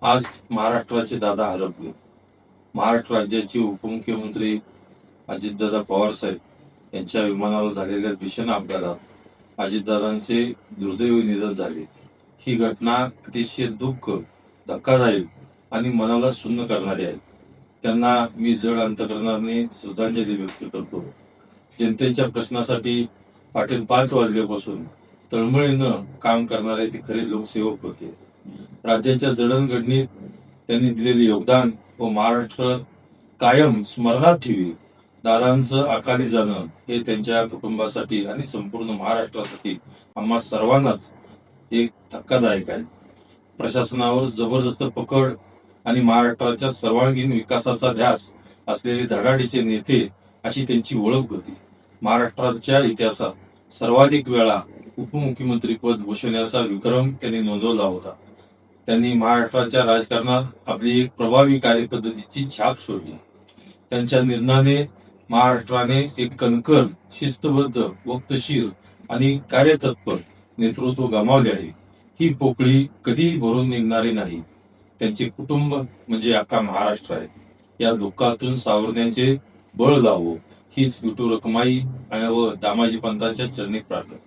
आज महाराष्ट्राचे दादा हरपले. महाराष्ट्र राज्याचे उपमुख्यमंत्री अजितदादा पवार साहेब यांच्या विमानावर झालेल्या भीषण अपघातात अजितदादांचे दुर्दैवी निधन झाले. ही घटना अतिशय दुःख, धक्कादायक आणि मनाला सुन्न करणारी आहे. त्यांना मी जड अंतकरणाने श्रद्धांजली व्यक्त करतो. जनतेच्या प्रश्नासाठी पाटील 5 वाजल्यापासून तळमळीनं काम करणारे ते खरे लोकसेवक होते. राज्याच्या जडणघडणीत त्यांनी दिलेले योगदान व महाराष्ट्र कायम स्मरणात ठेवी. दादांचं अकाली जाणं हे त्यांच्या कुटुंबासाठी आणि संपूर्ण महाराष्ट्रासाठी आम्हा सर्वांनाच एक धक्कादायक आहे. प्रशासनावर जबरदस्त पकड आणि महाराष्ट्राच्या सर्वांगीण विकासाचा ध्यास असलेले धडाडीचे नेते अशी त्यांची ओळख होती. महाराष्ट्राच्या इतिहासात सर्वाधिक वेळा उपमुख्यमंत्री पद भूषवण्याचा विक्रम त्यांनी नोंदवला होता. त्यांनी महाराष्ट्राच्या राजकारणात आपली एक प्रभावी कार्यपद्धतीची छाप सोडली. त्यांच्या निर्णयाने महाराष्ट्राने एक कणखर, शिस्तबद्ध, वक्तशीर आणि कार्यतत्पर नेतृत्व गमावले आहे. ही पोकळी कधीही भरून निघणारी नाही. त्यांचे कुटुंब म्हणजे अख्खा महाराष्ट्र आहे. या दुःखातून सावरण्याचे बळ लावो हीच विठू रखमाई व दामाजी पंतांच्या चरणी प्रार्थना.